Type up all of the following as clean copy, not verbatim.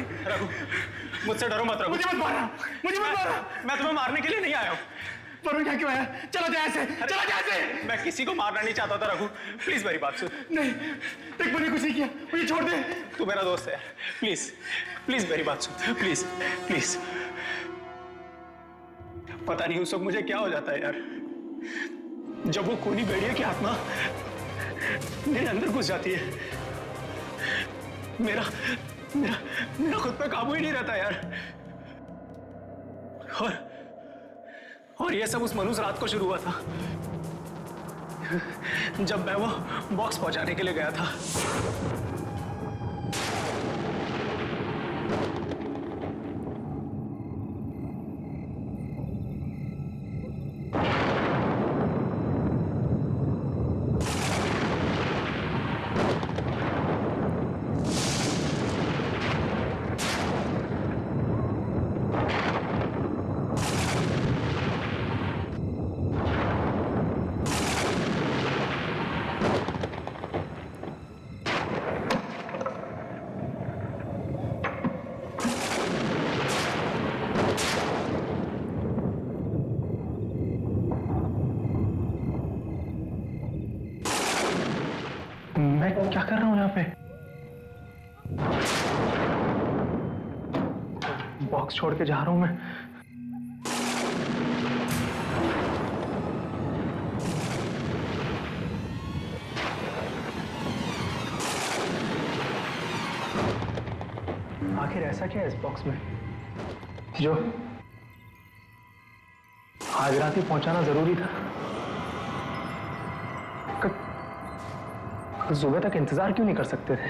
नहीं। रघु, मुझसे डरो मत रघु। मुझे मत मारना, मुझे मत मारना। मैं तुम्हें मारने के लिए नहीं आया हूँ। वरुण यहाँ क्यों आया? चला जा ऐसे, चला जा ऐसे। मैं किसी को मारना नहीं चाहता था रघु, प्लीज मेरी बात सुन। नहीं, देख मैंने कुछ नहीं किया, मुझे छोड़ दे। तू मेरा दोस्त है, प्लीज प्लीज मेरी बात सुन, प्लीज प्लीज। पता नहीं उस वक्त मुझे क्या हो जाता है यार, जब वो खूनी भेड़िया की आत्मा मेरे अंदर घुस जाती है। मेरा मेरा मेरा खुद पे काबू ही नहीं रहता यार। और ये सब उस मनुष्य रात को शुरू हुआ था, जब मैं वो बॉक्स पहुंचाने के लिए गया था। मैं क्या कर रहा हूं यहाँ पे? बॉक्स छोड़ के जा रहा हूं मैं। आखिर ऐसा क्या है इस बॉक्स में जो आज रात ही पहुंचाना जरूरी था? सुबह तक इंतजार क्यों नहीं कर सकते थे?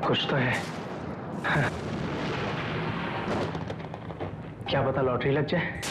कुछ तो है। क्या पता लॉटरी लग जाए।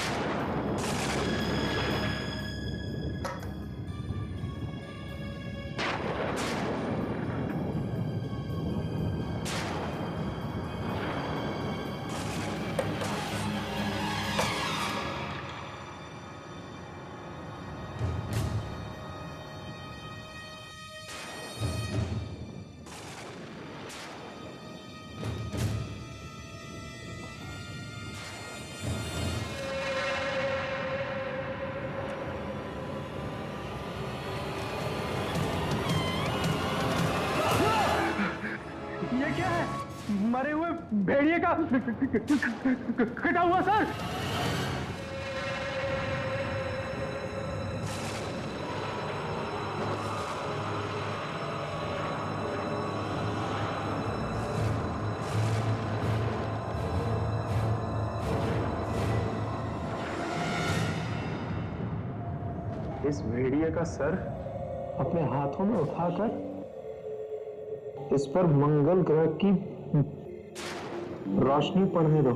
ये क्या है? मरे हुए भेड़िए का कटा हुआ सर। इस भेड़िए का सर अपने हाथों में उठाकर इस पर मंगल ग्रह की रोशनी पड़ने दो।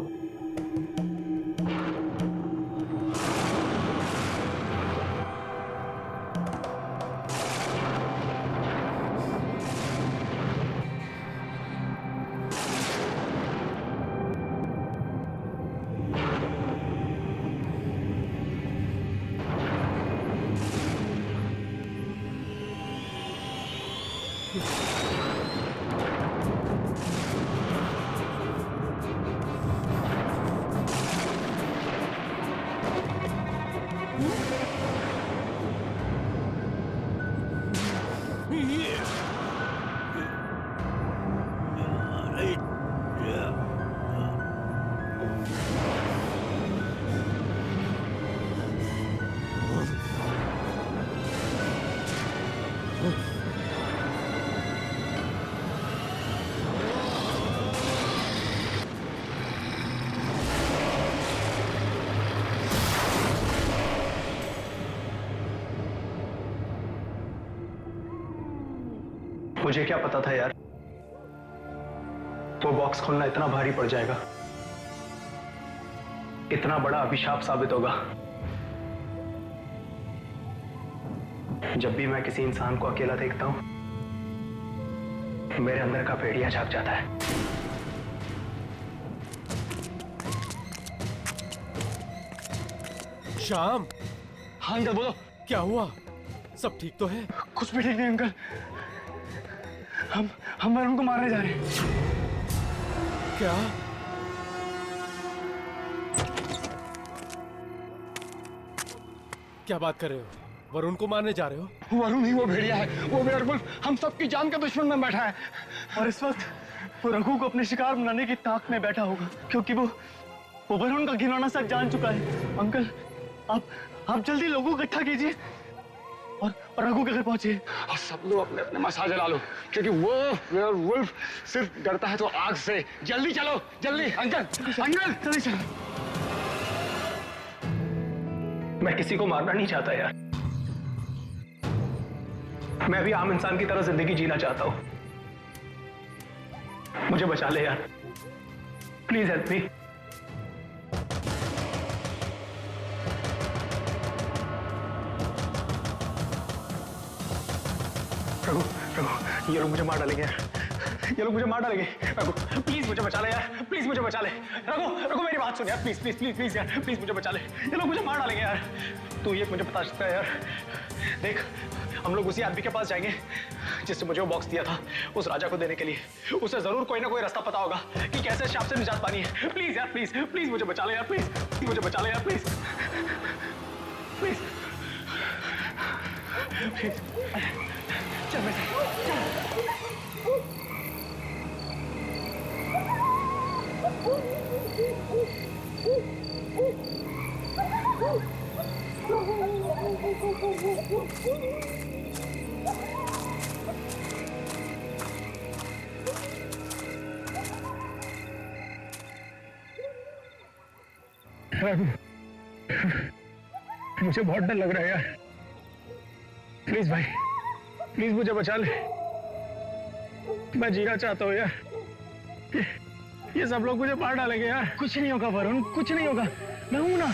मुझे क्या पता था यार, वो बॉक्स खोलना इतना भारी पड़ जाएगा, इतना बड़ा अभिशाप साबित होगा। जब भी मैं किसी इंसान को अकेला देखता हूं, मेरे अंदर का भेड़िया जाग जाता है। श्याम। हाँ अंकल बोलो। क्या हुआ? सब ठीक तो है? कुछ भी ठीक नहीं अंकल। हम वरुण को मारने जा रहे हैं। क्या? क्या बात कर रहे हो? वरुण को मारने जा रहे हो? वरुण ही वो भेड़िया है, वो वेयरवुल्फ हम सबकी जान का दुश्मन में बैठा है। और इस वक्त वो रघु को अपने शिकार बनाने की ताक में बैठा होगा, क्योंकि वो वरुण का घिनौना सच जान चुका है। अंकल, आप जल्दी लोगों को इकट्ठा कीजिए और रघु के घर पहुंचिए। और सब लोग अपने अपने मसाज ला लो, क्योंकि वो वेयरवुल्फ सिर्फ डरता है तो आग से। जल्दी चलो, जल्दी। अंकल, जल्दी चलो। मैं किसी को मारना नहीं चाहता यार। मैं भी आम इंसान की तरह जिंदगी जीना चाहता हूं। मुझे बचा ले यार, please help me. Raghu, Raghu, ये लोग मुझे मार डालेंगे यार। ये लोग मुझे मार डालेंगे। रघु, प्लीज मुझे बचा ले यार, प्लीज मुझे बचा ले। रघु, रघु मेरी बात सुन यार, प्लीज प्लीज प्लीज प्लीज यार, प्लीज मुझे बचा ले। ये लोग मुझे मार डालेंगे यार। तू ये मुझे बता सकता है यार? देख, हम लोग उसी आदमी के पास जाएंगे जिसने मुझे वो बॉक्स दिया था उस राजा को देने के लिए। उसे जरूर कोई ना कोई रास्ता पता होगा कि कैसे शाप से निजात पानी है। प्लीज यार, प्लीज प्लीज मुझे बचा ले यार, प्लीज मुझे बचा ले यार, प्लीज प्लीज प्लीज। चल मैं मुझे बहुत डर लग रहा है यार। प्लीज भाई, प्लीज मुझे बचा ले। मैं जीना चाहता हूँ यार। ये सब लोग मुझे मार डालेंगे यार। कुछ नहीं होगा वरुण, कुछ नहीं होगा, मैं हूं ना।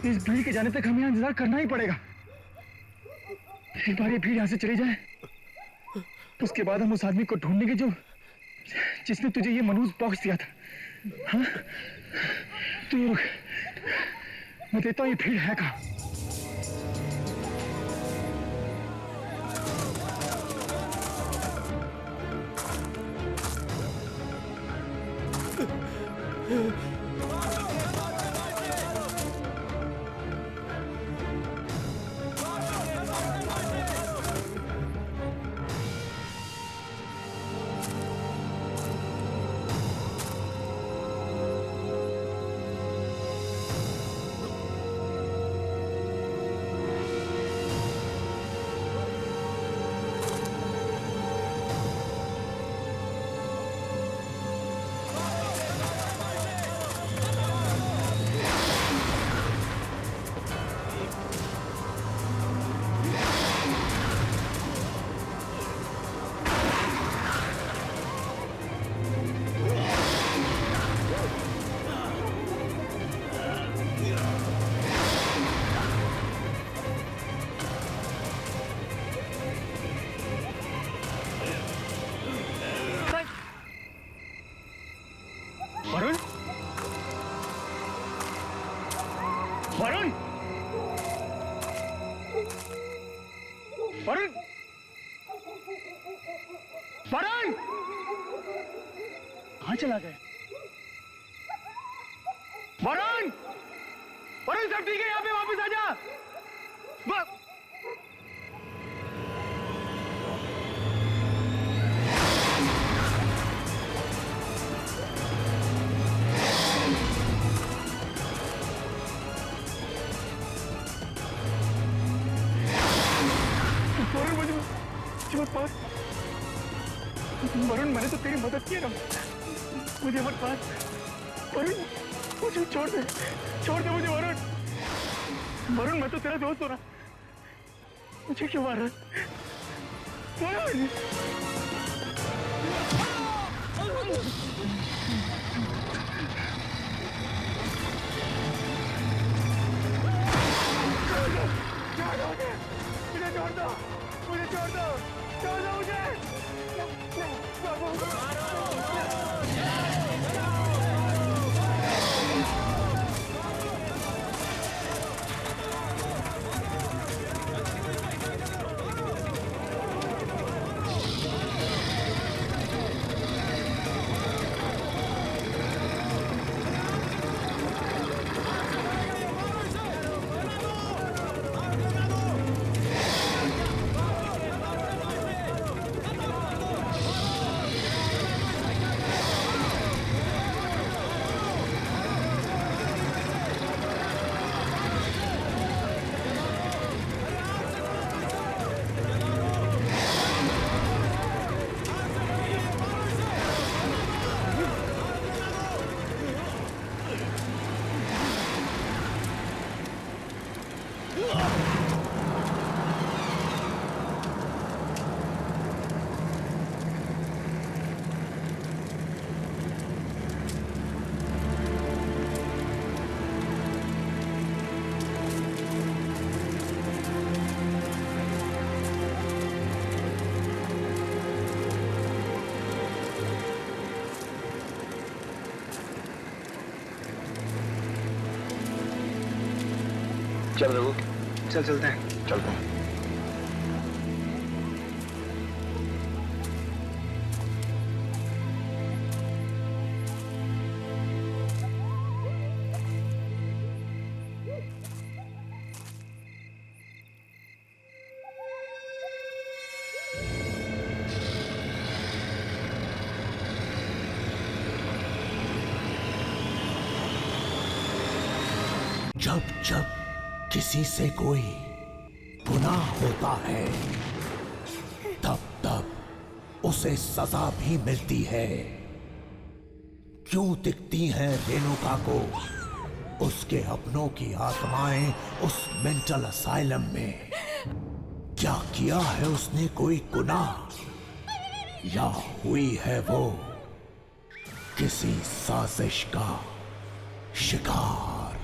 इस भीड़ के जाने तक हमें यहाँ इंतजार करना ही पड़ेगा। एक बार ये भीड़ यहाँ से चली जाए, उसके बाद हम उस आदमी को ढूंढने की जिसने तुझे ये मनहूस बॉक्स दिया था। हाँ, तो ये रुक, मैं देता हूँ ये भीड़ है कहाँ। वरुण, वरुण, वरुण, वरुण, कहाँ चला गया? वरुण, वरुण सब ठीक है? यहाँ पे वापस आ जा। वरुण, मैंने तो तेरी मदद की ना, मुझे मत मार। वरुण, मुझे छोड़ दे मुझे वरुण। वरुण, मैं तो तेरा दोस्त हूं ना, मुझे क्यों मार रहा है? वरुण, मुझे छोड़ दो, मुझे छोड़ दो, छोड़ दो मुझे। चल रघु, चल चलते हैं। चलते हैं। जब जब किसी से कोई गुनाह होता है तब तब उसे सजा भी मिलती है। क्यों दिखती हैं रेणुका को उसके अपनों की आत्माएं उस मेंटल असाइलम में? क्या किया है उसने कोई गुनाह, या हुई है वो किसी साजिश का शिकार?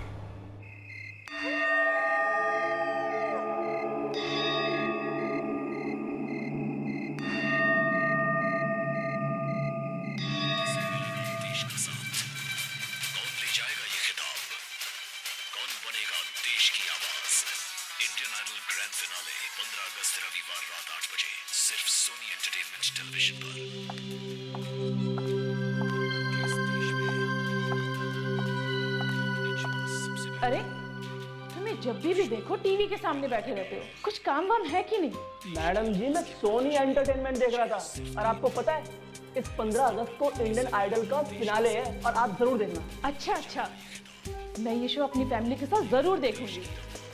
इंडियन आइडल ग्रैंड फिनाले 15 अगस्त रविवार रात 8 बजे सिर्फ सोनी एंटरटेनमेंट टेलीविजन पर। अरे तुम्हें जब भी देखो टीवी के सामने बैठे रहते हो, कुछ काम वाम है कि नहीं? मैडम जी, मैं सोनी एंटरटेनमेंट देख रहा था। और आपको पता है इस 15 अगस्त को इंडियन आइडल का फिनाले है और आप जरूर देखना। अच्छा अच्छा, मैं ये शो अपनी फैमिली के साथ जरूर देखूंगी।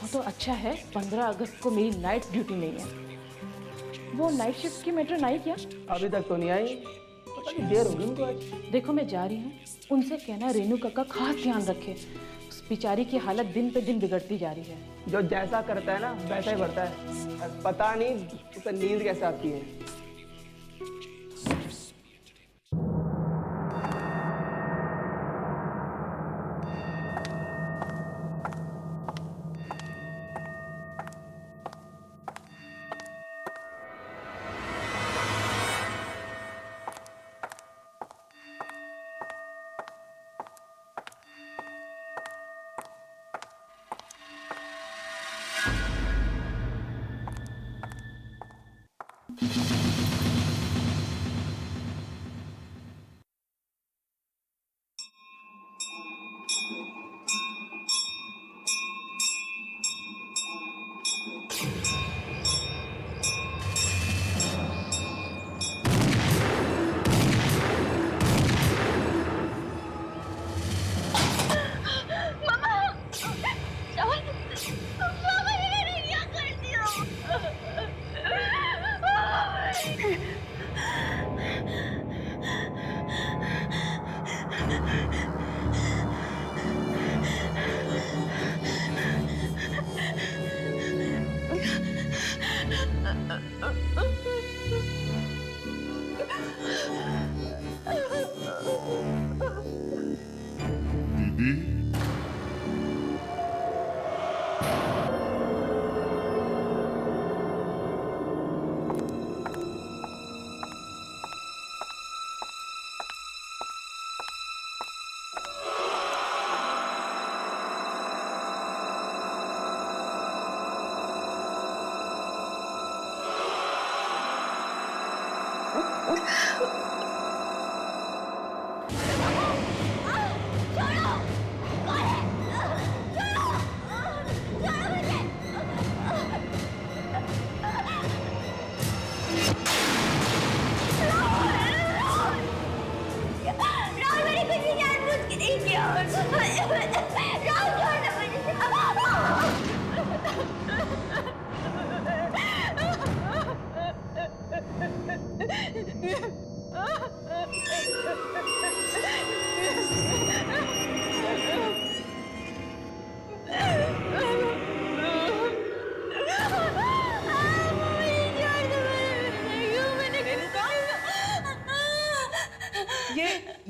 वो तो अच्छा है 15 अगस्त को मेरी नाइट ड्यूटी नहीं है। वो नाइट शिफ्ट की मेट्रो आई क्या? अभी तक तो नहीं आई, पता नहीं देर होगी उनको आज। देखो मैं जा रही हूँ, उनसे कहना रेणुका का खास ध्यान रखे। उस बेचारी की हालत दिन पे दिन बिगड़ती जा रही है। जो जैसा करता है ना वैसा ही बढ़ता है। पता नहीं उसे नींद कैसे आती है।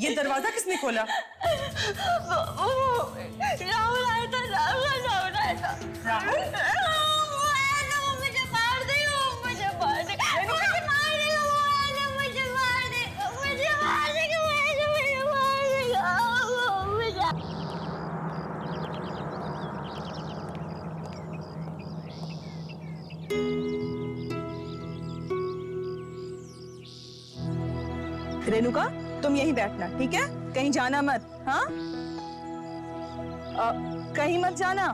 ये दरवाजा किसने खोला? राहुल आया था। राहुल आया था। राहुल? वो आया था, वो मुझे मार देगा, वो मुझे मार देगा, मुझे मार देगा, वो आया था, मुझे मार देगा, मुझे मार देगा, वो आया था, मुझे मार देगा, वो मुझे। रेणुका, तुम यहीं बैठना, ठीक है? कहीं जाना मत, हाँ? कहीं मत जाना।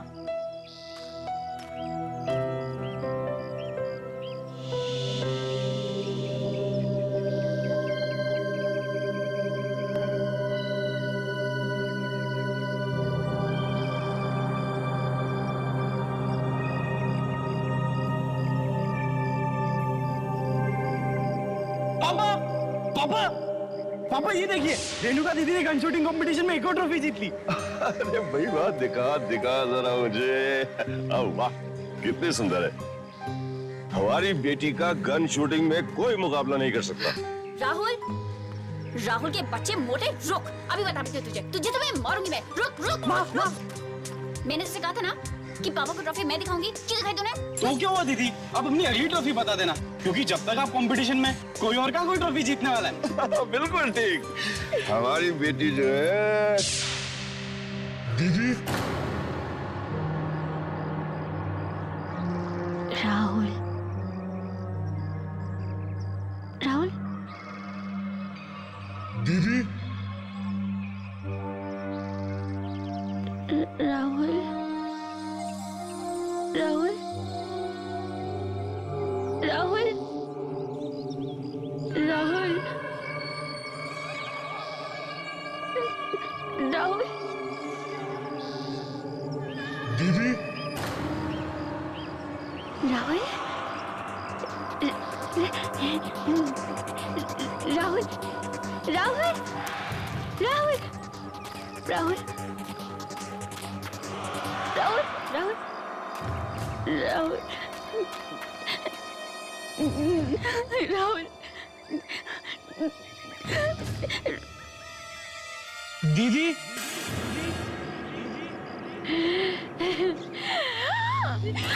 पापा, पापा, पापा ये देखिए, रेणुका दीदी ने गन शूटिंग कंपटीशन में एक और ट्रॉफी जीत ली। अरे भाई वाह, दिखा दिखा जरा मुझे। वाह, कितनी सुंदर है। हमारी बेटी का गन शूटिंग में कोई मुकाबला नहीं कर सकता। राहुल के बच्चे मोटे, रुक, अभी बताती हूँ तुझे तो मैं मारूंगी मैं। रुक। मैंने तुझसे कहा था ना कि पापा को ट्रॉफी मैं दिखाऊंगी। क्यों दिखाई तूने? तो क्या हुआ दीदी, अब अपनी अगली ट्रॉफी बता देना, क्योंकि जब तक आप कंपटीशन में कोई और का कोई ट्रॉफी जीतने वाला है। बिल्कुल ठीक। हमारी बेटी जो है दीदी। राहुल दीदी राहुल दीदी दीदी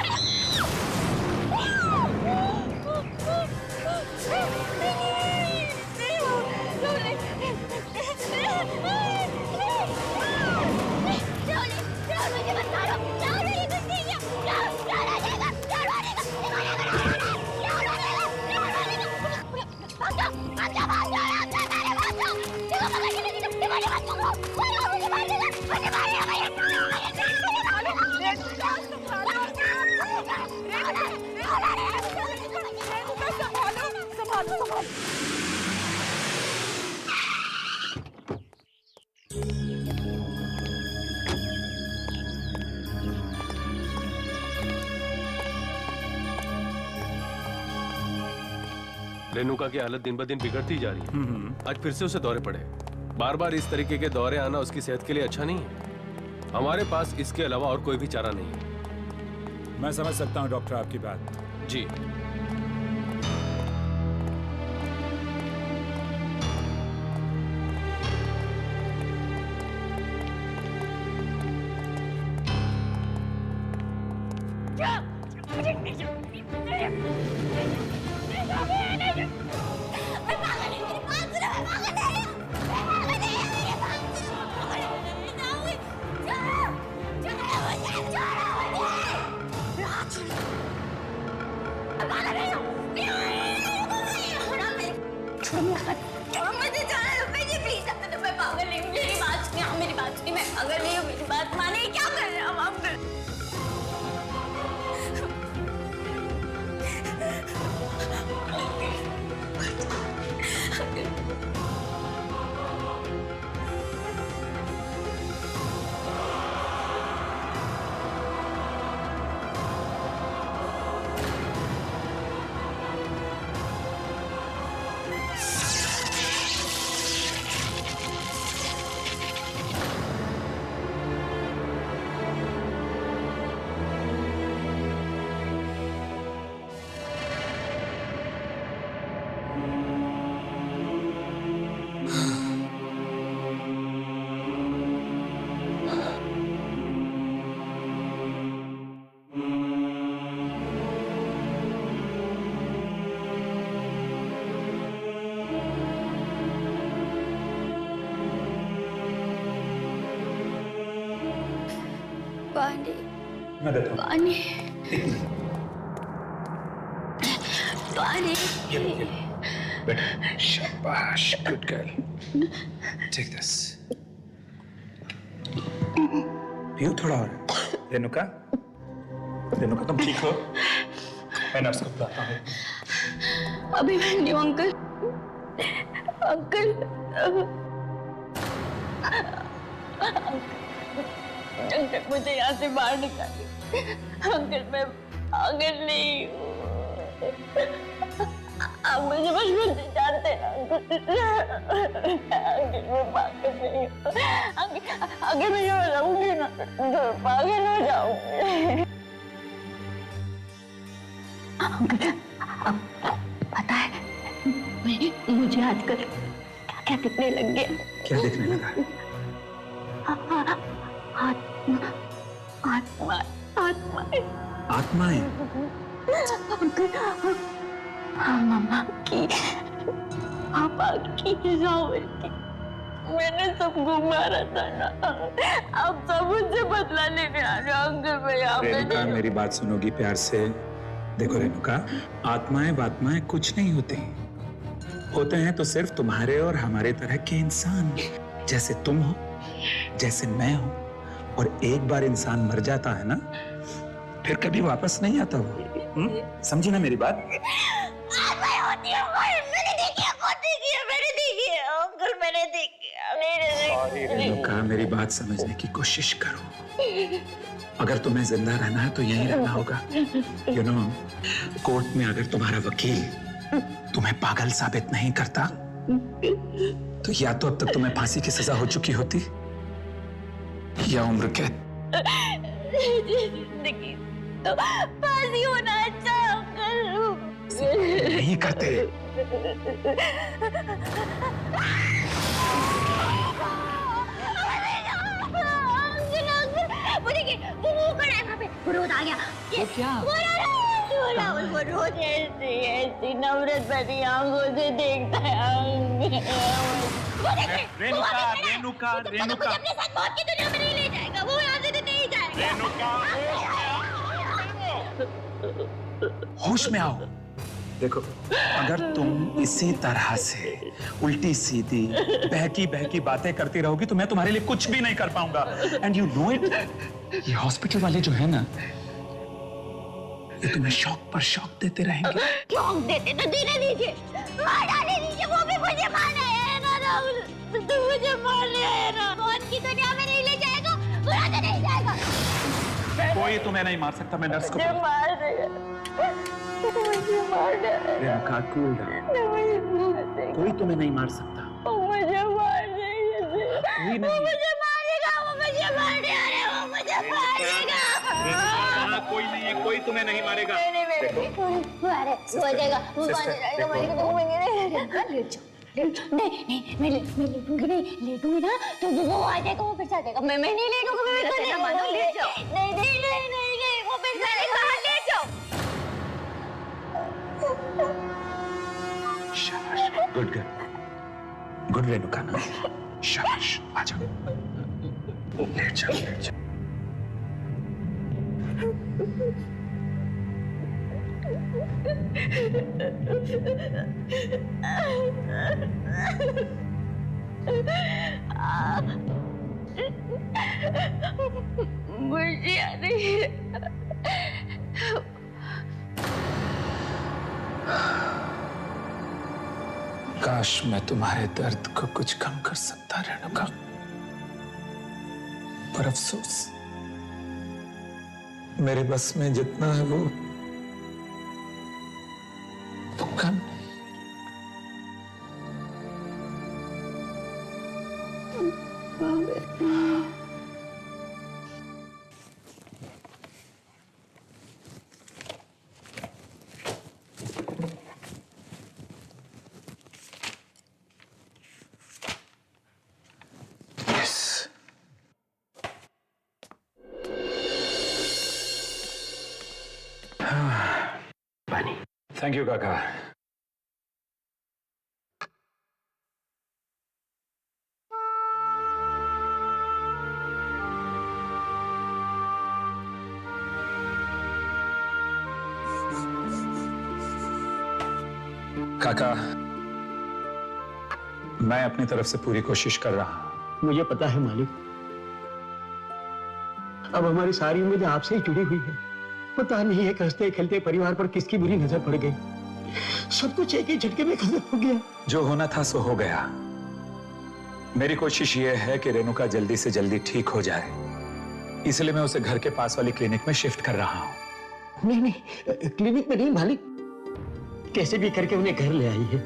रेणुका की हालत दिन ब दिन बिगड़ती जा रही है। आज फिर से उसे दौरे पड़े। बार बार इस तरीके के दौरे आना उसकी सेहत के लिए अच्छा नहीं है। हमारे पास इसके अलावा और कोई भी चारा नहीं है। मैं समझ सकता हूँ डॉक्टर आपकी बात। जी। Come on! पानी मैं देता हूँ। पानी पानी बेटा शाबाश, गुड गर्ल। Take this. पियो थोड़ा और। रेणुका, रेणुका तुम ठीक हो? मैं नर्स को बुलाता हूँ। अभी मैं नहीं हूँ अंकल। अंकल अंकल मुझे यहाँ से बाहर निकालिए। अंकल मैं पागल नहीं हूँ। आप मुझे बचपन से जानते हैं अंकल। अंकल मैं पागल नहीं हूँ। अंकल मैं यहाँ रहूंगी ना तो पागल हो जाऊंगी। अंकल पता है मुझे आजकल क्या क्या दिखने लग गया। क्या दिखने लगा? आत्मा आत्माएं। आत्माएं? मम्मा की, पापा की, राहुल की। मैंने सबको मारा था ना। अब सब मुझसे बदला लेने आ रहे अंकल। मैं यहाँ पे रेणुका मेरी बात सुनोगी प्यार से? देखो रेणुका, आत्माएं वात्माएं कुछ नहीं होते, होते हैं तो सिर्फ तुम्हारे और हमारे तरह के इंसान, जैसे तुम हो, जैसे मैं हूं। और एक बार इंसान मर जाता है ना, फिर कभी वापस नहीं आता वो। समझी ना मेरी बात? रेणुका मेरी बात समझने की कोशिश करो। अगर तुम्हें जिंदा रहना है तो यहीं रहना होगा। यू नो, कोर्ट में अगर तुम्हारा वकील तुम्हें पागल साबित नहीं करता तो या तो अब तक तुम्हें फांसी की सजा हो चुकी होती या उम्र कैद। जिंदगी तो फांसी होना अच्छा है अंकल। नहीं करते। वो खड़ा है वहाँ पे, वो रोज आ गया। वो क्या? वो रोज ऐसी नफरत भरी आंखों से देखता है। रेणुका, रेणुका, रेणुका, अपने साथ मौत की दुनिया में नहीं ले जाएगा। वो यहाँ से नहीं जाएगा। होश में आओ। देखो, अगर तुम इसी तरह से उल्टी सीधी बहकी बहकी बातें करती रहोगी तो मैं तुम्हारे लिए कुछ भी नहीं कर पाऊंगा। एंड यू नो इट, ये हॉस्पिटल वाले जो है ना, ये तुम्हें शौक पर शौक देते रहेंगे। शौक देते तो देने दीजिए, मार डाले दीजिए। वो भी मुझे मारना है ना राहुल, तो मुझे मारना है ना। मौत की दुनिया में नहीं ले जाएगा, बुरा तो नहीं जाएगा। कोई तुम्हें नहीं मार सकता। मैं नर्स को मार देगा, मुझे मार देगा। Renuka, cool down. कोई तुम्हें नहीं मार सकता। मुझे मार देगा। कोई नहीं। मुझे मारेगा, वो मुझे मार देगा, वो मुझे मारेगा। कोई नहीं है, कोई तुम्हें नहीं मारेगा। मारे हो जाएगा, वो मारेगा, मारेगा। नहीं नहीं, मैं लेटूंगी नहीं। लेटूंगी ना तो वो आ जाएगा, वो फिर से आ जाएगा। मैं नहीं लेटूंगी। मैं ले जाओ। नहीं नहीं नहीं नहीं नहीं, वो फिर से आएगा। ले जाओ। शाबाश, गुड गर्ल, गुड रेणुका ना। शाबाश, आ जाओ, लेट जाओ, लेट जाओ। मुझे याद नहीं है। काश मैं तुम्हारे दर्द को कुछ कम कर सकता रेणुका, पर अफसोस मेरे बस में जितना है वो कम नहीं। थैंक यू काका। काका, मैं अपनी तरफ से पूरी कोशिश कर रहा हूं। मुझे पता है मालिक, अब हमारी सारी उम्मीदें आपसे ही जुड़ी हुई है। पता नहीं है हंसते खेलते परिवार पर किसकी बुरी नजर पड़ गई। सब कुछ एक ही झटके में खत्म हो गया। जो होना था सो हो गया। मेरी कोशिश यह है कि रेणुका जल्दी से जल्दी ठीक हो जाए, इसलिए मैं उसे घर के पास वाली क्लिनिक में शिफ्ट कर रहा हूं। नहीं नहीं, क्लिनिक में नहीं मालिक, कैसे भी करके उन्हें घर ले आई है।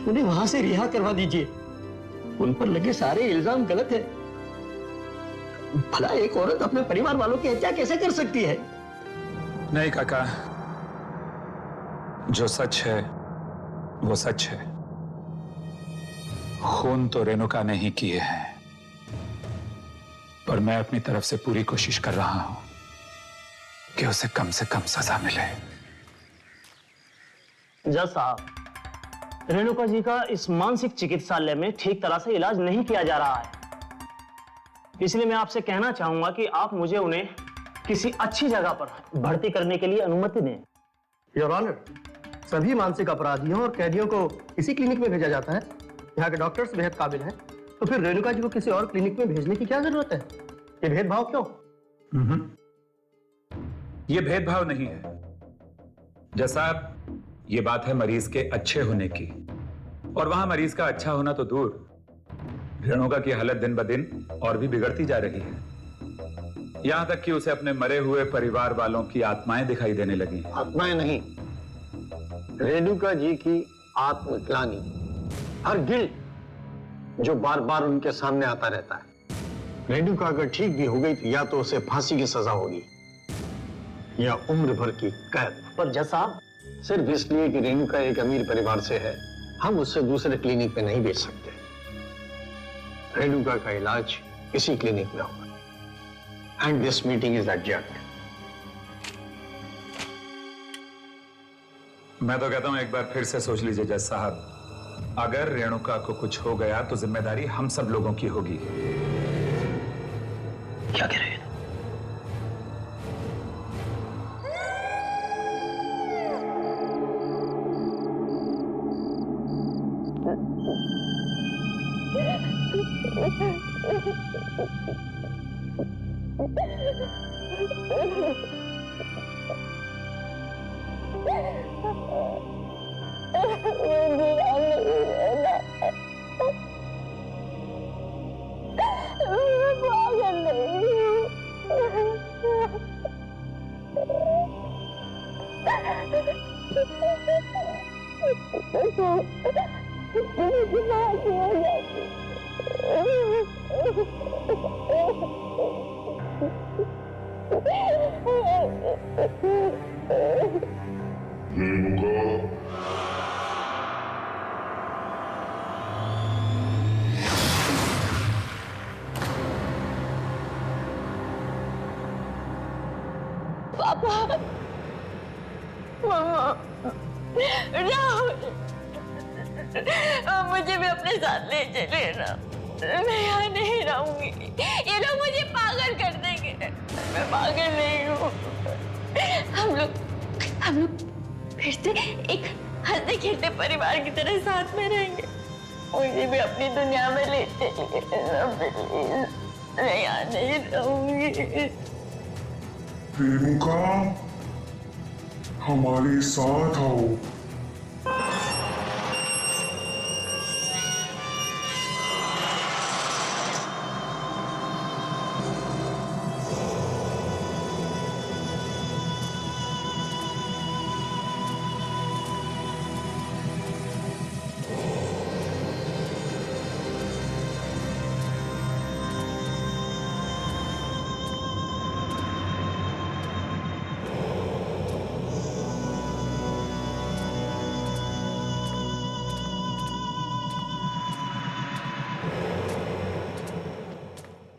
उन्हें वहां से रिहा करवा दीजिए। उन पर लगे सारे इल्जाम गलत है। भला एक औरत अपने परिवार वालों की हत्या कैसे कर सकती है? नहीं काका, जो सच है वो सच है। खून तो रेणुका ने ही किए हैं, पर मैं अपनी तरफ से पूरी कोशिश कर रहा हूं कि उसे कम से कम सजा मिले। जज साहब, रेणुका जी का इस मानसिक चिकित्सालय में ठीक तरह से इलाज नहीं किया जा रहा है, इसलिए मैं आपसे कहना चाहूंगा कि आप मुझे उन्हें किसी अच्छी जगह पर भर्ती करने के लिए अनुमति दें। योर ऑनर, सभी मानसिक अपराधियों और कैदियों को इसी क्लिनिक में भेजा जाता है। यहाँ के डॉक्टर्स बेहद काबिल हैं, तो फिर रेणुका जी को किसी और क्लिनिक में भेजने की क्या जरूरत है? ये भेदभाव क्यों? ये भेदभाव नहीं है जैसा, ये बात है मरीज के अच्छे होने की, और वहां मरीज का अच्छा होना तो दूर, रेणुका की हालत दिन ब दिन और भी बिगड़ती जा रही है। यहां तक कि उसे अपने मरे हुए परिवार वालों की आत्माएं दिखाई देने लगी। आत्माएं नहीं, रेणुका जी की आत्मग्लानि, हर गिल्ट जो बार बार उनके सामने आता रहता है। रेणुका अगर ठीक भी हो गई तो या तो उसे फांसी की सजा होगी या उम्र भर की कैद। पर जज साहब, सिर्फ इसलिए कि रेणुका एक अमीर परिवार से है, हम उससे दूसरे क्लिनिक पे नहीं भेज सकते। रेणुका का इलाज इसी क्लिनिक में होगा। And this meeting is adjourned. मैं तो कहता हूं एक बार फिर से सोच लीजिए जज साहब, अगर रेणुका को कुछ हो गया तो जिम्मेदारी हम सब लोगों की होगी। क्या कह रहे हैं? पापा, मम्मा, राहुल, मुझे भी अपने साथ ले चले ना। मैं यहाँ नहीं रहूंगी, ये लोग मुझे पागल कर देंगे। मैं पागल नहीं हूँ। हम लोग फिर से एक हंसते खेलते परिवार की तरह साथ में रहेंगे। मुझे भी अपनी दुनिया में ले चलिए। मैं यहाँ नहीं रहूंगी। रेणुका, हमारे साथ आओ।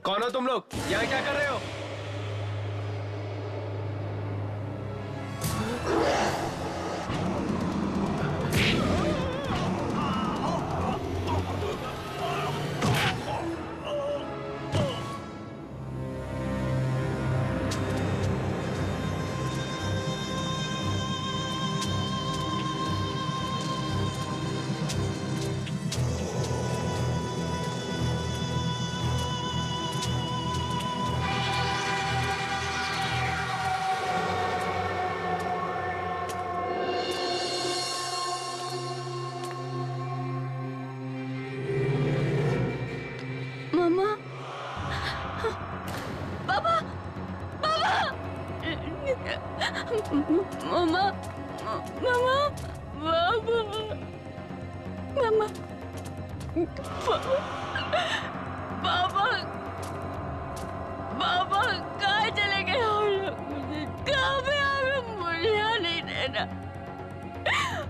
कौन हो तुम लोग? यहाँ क्या कर रहे हो? मम्मा मम्मा बाबा मम्मा बाबा बाबा कहाँ चले गए हम लोग? मुझे कहाँ पे हमें मुझे यहाँ नहीं रहना,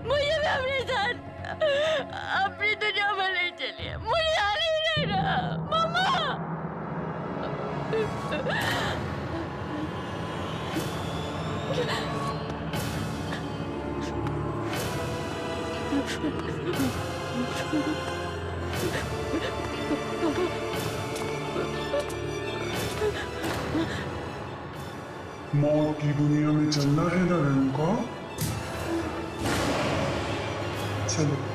मुझे भी अपने साथ अपनी दुनिया में ले चलिए, मुझे यहाँ नहीं रहना मम्मा। मौत की दुनिया में चलना है ना रेणुका, चलो।